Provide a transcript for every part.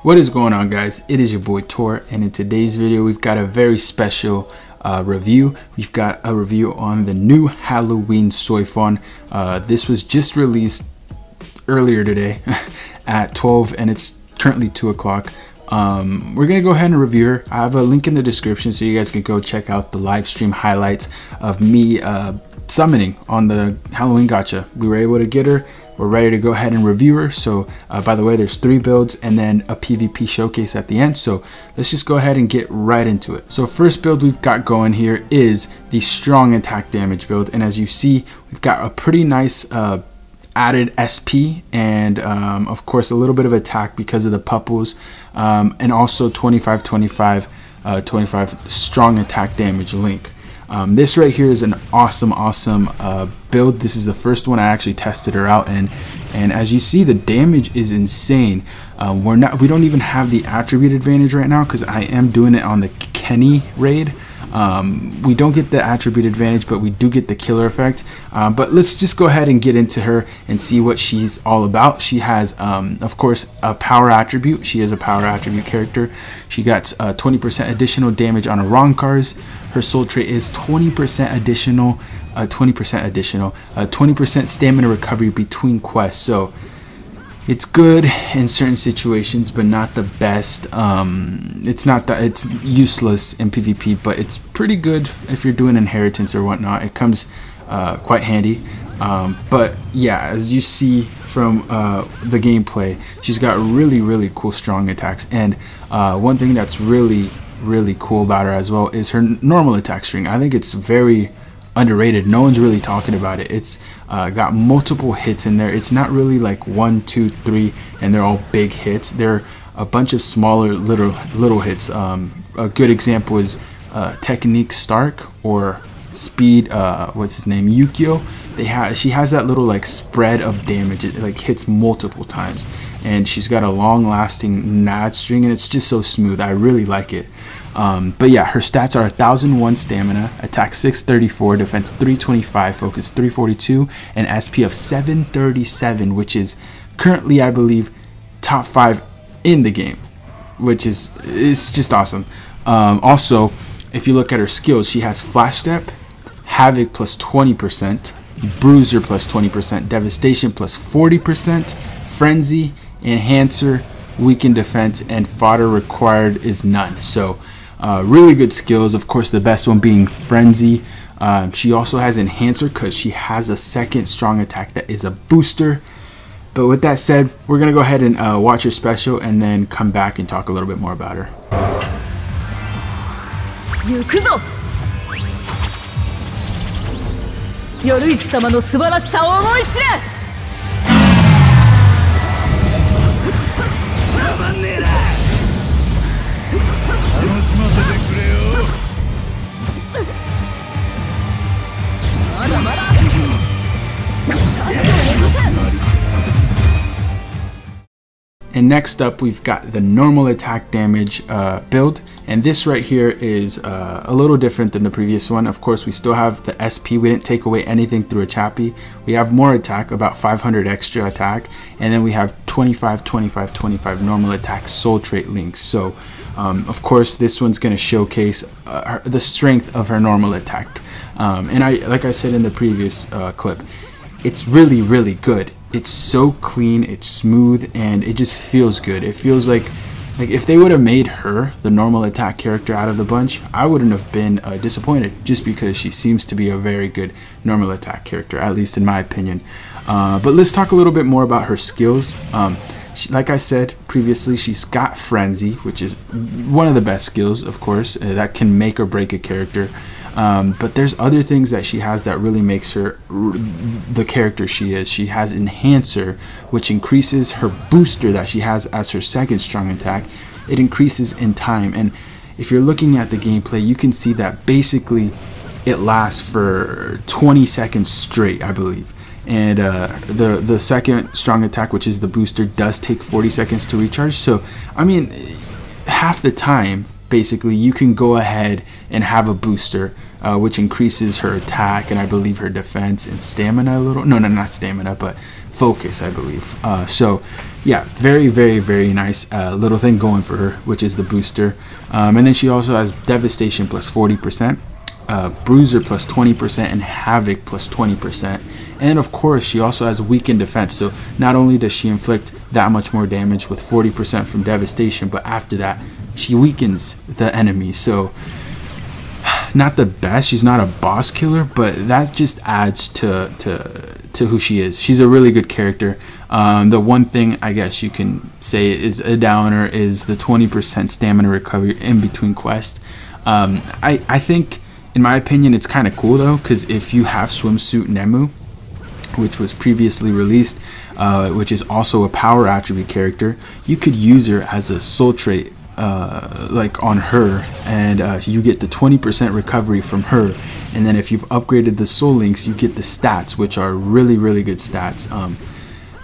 What is going on, guys? It is your boy Tor, and in today's video we've got a very special review. We've got a review on the new Halloween Soifon. This was just released earlier today at 12 and it's currently 2 o'clock. We're gonna go ahead and review her. I have a link in the description so you guys can go check out the live stream highlights of me summoning on the Halloween gacha. We were able to get her. We're ready to go ahead and review her. So by the way, there's 3 builds and then a PvP showcase at the end. So let's just go ahead and get right into it. So first build we've got going here is the strong attack damage build. And as you see, we've got a pretty nice added SP and of course a little bit of attack because of the pupples, and also 25 strong attack damage link. This right here is an awesome build. This is the first one I actually tested her out in, and as you see, the damage is insane. We don't even have the attribute advantage right now because I am doing it on the Kenny raid. We don't get the attribute advantage, but we do get the killer effect. But let's just go ahead and get into her and see what she's all about. She has of course a power attribute. She is a power attribute character. She got 20% additional damage on Arrancars. Her soul trait is 20% additional 20% stamina recovery between quests. So it's good in certain situations, but not the best. It's useless in PvP, but it's pretty good if you're doing inheritance or whatnot. It comes quite handy. But yeah, as you see from the gameplay, she's got really cool strong attacks. And one thing that's really cool about her as well is her normal attack string. I think it's very underrated. No one's really talking about it. It's got multiple hits in there. It's not really like 1, 2, 3 and they're all big hits. They're a bunch of smaller little hits. A good example is Technique Stark or Speed what's his name, Yukio. She has that little like spread of damage. It like hits multiple times, and she's got a long lasting NAD string, and it's just so smooth. I really like it. But yeah, her stats are 1001 stamina, attack 634, defense 325, focus 342, and SP of 737, which is currently, I believe, top 5 in the game, which is just awesome. Also, if you look at her skills, she has Flash Step, Havoc plus 20%, Bruiser plus 20%, Devastation plus 40%, Frenzy, Enhancer, Weaken Defense, and fodder required is none. So really good skills. Of course, the best one being Frenzy. She also has Enhancer because she has a second strong attack that is a booster. But with that said, we're gonna go ahead and watch her special and then come back and talk a little bit more about her. 行くぞ。夜市様の素晴らしさを思い知れ。たまんねえな。楽しませてくれよ。まだまだ。And next up, we've got the normal attack damage build, and this right here is a little different than the previous one. Of course, we still have the SP. We didn't take away anything through a chappy. We have more attack, about 500 extra attack, and then we have 25 normal attack soul trait links. So of course, this one's going to showcase the strength of her normal attack, and like I said in the previous clip, it's really good. It's so clean, it's smooth, and it just feels good. It feels like if they would have made her the normal attack character out of the bunch, I wouldn't have been disappointed, just because she seems to be a very good normal attack character, at least in my opinion. But let's talk a little bit more about her skills. Like I said previously, she's got Frenzy, which is one of the best skills, of course, that can make or break a character. But there's other things that she has that really makes her the character she is. She has Enhancer, which increases her booster that she has as her second strong attack. It increases in time, and if you're looking at the gameplay, you can see that basically it lasts for 20 seconds straight, I believe. And the second strong attack, which is the booster, does take 40 seconds to recharge. So I mean, half the time basically you can go ahead and have a booster which increases her attack and I believe her defense and stamina a little. No, not stamina, but focus, I believe. So yeah, very, very, very nice little thing going for her, which is the booster. And then she also has Devastation plus 40%, Bruiser plus 20%, and Havoc plus 20%. And of course, she also has Weakened Defense. So not only does she inflict that much more damage with 40% from Devastation, but after that, she weakens the enemy. So not the best. She's not a boss killer, but that just adds to who she is. She's a really good character. The one thing I guess you can say is a downer is the 20% stamina recovery in between quests. I think, in my opinion, it's kind of cool though, because if you have Swimsuit Nemu, which was previously released, which is also a power attribute character, you could use her as a soul trait, like on her, and you get the 20% recovery from her. And then if you've upgraded the soul links, you get the stats, which are really, really good stats.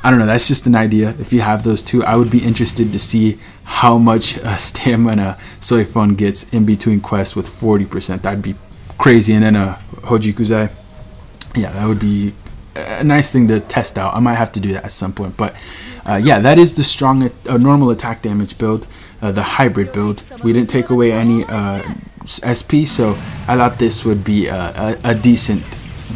I don't know, that's just an idea. If you have those two, I would be interested to see how much stamina Soifon gets in between quests with 40%. That'd be crazy. And then Hojikuzai, yeah, that would be a nice thing to test out. I might have to do that at some point. But yeah, that is the strong normal attack damage build, the hybrid build. We didn't take away any SP, so I thought this would be a decent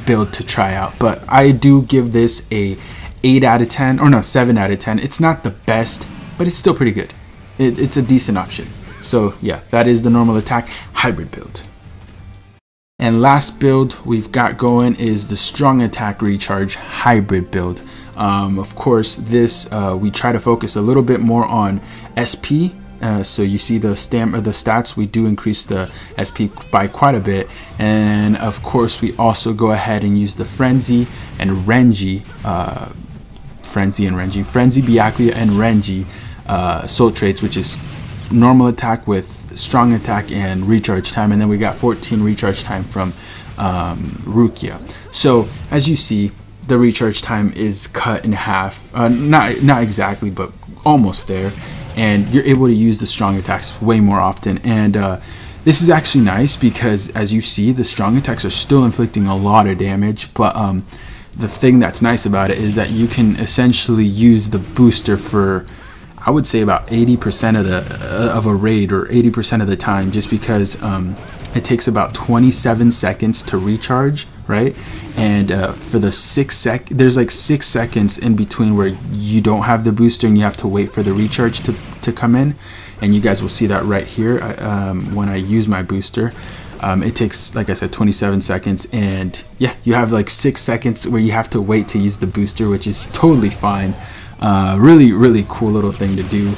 build to try out. But I do give this a 8 out of 10, or no, 7 out of 10. It's not the best, but it's still pretty good. It's a decent option. So yeah, that is the normal attack hybrid build. And last build we've got going is the strong attack recharge hybrid build. Of course, this we try to focus a little bit more on SP. So you see the stats, we do increase the SP by quite a bit. And of course, we also go ahead and use the Frenzy and Renji, Frenzy, Byakuya, and Renji soul traits, which is normal attack with strong attack and recharge time. And then we got 14 recharge time from Rukia. So as you see, the recharge time is cut in half, not exactly, but almost there. And you're able to use the strong attacks way more often. And this is actually nice because, as you see, the strong attacks are still inflicting a lot of damage. But the thing that's nice about it is that you can essentially use the booster for, I would say, about 80% of a raid, or 80% of the time, just because it takes about 27 seconds to recharge, right? And for the there's like 6 seconds in between where you don't have the booster and you have to wait for the recharge to come in. And you guys will see that right here when I use my booster. It takes, like I said, 27 seconds, and yeah, you have like 6 seconds where you have to wait to use the booster, which is totally fine. Really, really cool little thing to do.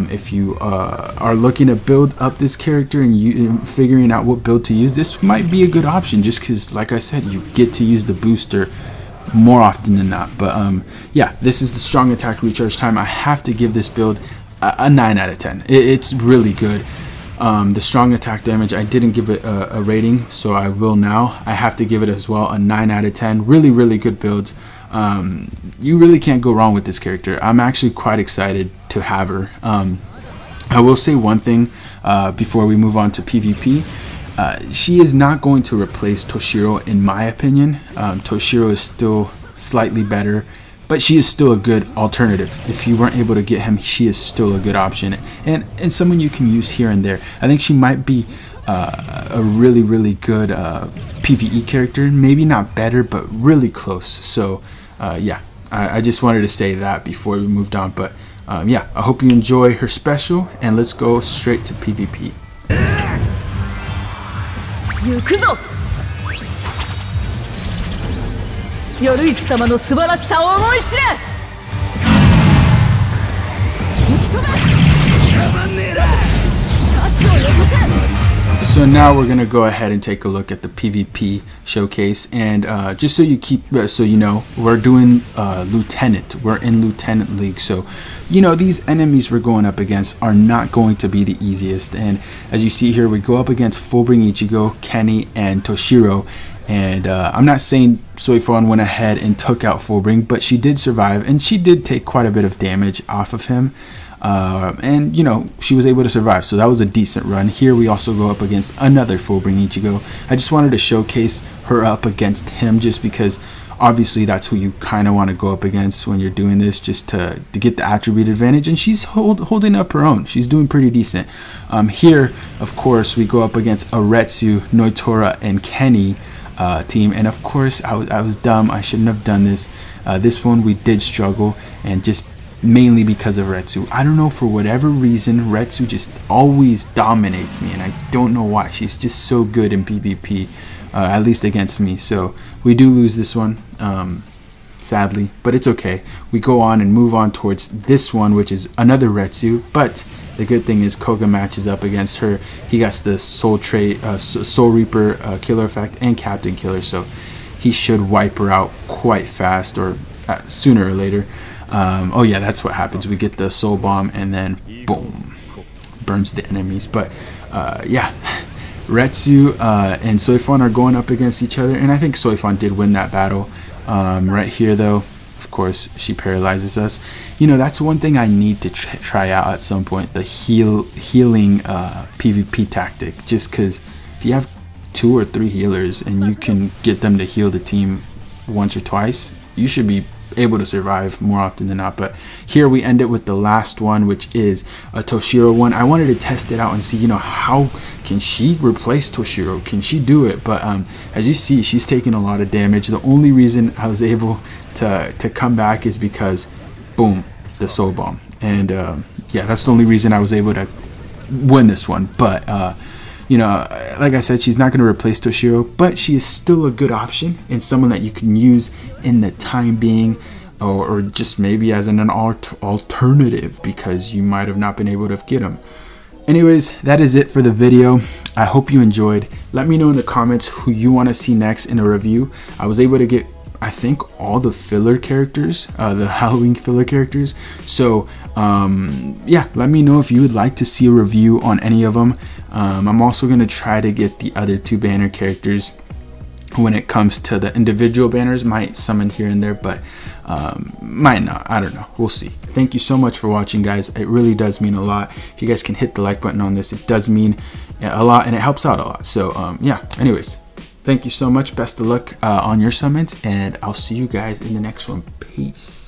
If you are looking to build up this character and figuring out what build to use, this might be a good option, just because, like I said, you get to use the booster more often than not. But yeah, this is the strong attack recharge time. I have to give this build a 9 out of 10. It's really good. The strong attack damage, I didn't give it a rating, so I will now. I have to give it as well a 9 out of 10. Really, really good builds. You really can't go wrong with this character. I'm actually quite excited to have her. I will say one thing before we move on to PvP. She is not going to replace Toshiro, in my opinion. Toshiro is still slightly better, but she is still a good alternative. If you weren't able to get him, she is still a good option, and someone you can use here and there. I think she might be a really, really good PvE character. Maybe not better, but really close. So yeah, I just wanted to say that before we moved on. But yeah, I hope you enjoy her special, and let's go straight to PvP. 行くぞ。頼一様の素晴らしさを思い知れ。突き止め。たまんねえな。足をよこせ。 So now we're gonna go ahead and take a look at the PvP showcase, and just so you know, we're doing Lieutenant. We're in Lieutenant League, so you know these enemies we're going up against are not going to be the easiest. And as you see here, we go up against Fullbring Ichigo, Kenny, and Toshiro. And I'm not saying Soifon went ahead and took out Fullbring, but she did survive, and she did take quite a bit of damage off of him. And you know, she was able to survive, so that was a decent run. Here we also go up against another Fullbring Ichigo. I just wanted to showcase her up against him, just because obviously that's who you kind of want to go up against when you're doing this, just to get the attribute advantage. And she's holding up her own. She's doing pretty decent. Here, of course, we go up against Aretsu, Noitora, and Kenny team. And of course, I was dumb. I shouldn't have done this. This one we did struggle, and just mainly because of Retsu. I don't know, for whatever reason, Retsu just always dominates me, and I don't know why. She's just so good in PvP, at least against me. So we do lose this one, sadly, but it's okay. We go on and move on towards this one, which is another Retsu, but the good thing is Koga matches up against her. He got the Soul Reaper killer effect and Captain Killer, so he should wipe her out quite fast, or sooner or later. Oh yeah, that's what happens. We get the Soul Bomb and then boom, burns the enemies. But yeah, Retsu and Soifon are going up against each other, and I think Soifon did win that battle. Right here though, of course, she paralyzes us. You know, that's one thing I need to try out at some point, the healing PvP tactic, just because if you have 2 or 3 healers and you can get them to heal the team once or twice, you should be able to survive more often than not. But here we end it with the last one, which is a Toshiro one. I wanted to test it out and see, you know, how can she replace Toshiro? Can she do it? But as you see, she's taking a lot of damage. The only reason I was able to come back is because boom, the Soul Bomb. And yeah, that's the only reason I was able to win this one. But you know, like I said, she's not going to replace Toshiro, but she is still a good option and someone that you can use in the time being, or just maybe as an alternative, because you might have not been able to get them. Anyways, that is it for the video. I hope you enjoyed. Let me know in the comments who you want to see next in a review. I was able to get, I think, all the filler characters, the Halloween filler characters. So yeah, let me know if you would like to see a review on any of them. I'm also going to try to get the other 2 banner characters. When it comes to the individual banners, might summon here and there, but might not. I don't know. We'll see. Thank you so much for watching, guys. It really does mean a lot. If you guys can hit the like button on this, it does mean a lot, and it helps out a lot. So yeah, anyways, thank you so much. Best of luck on your summons, and I'll see you guys in the next one. Peace.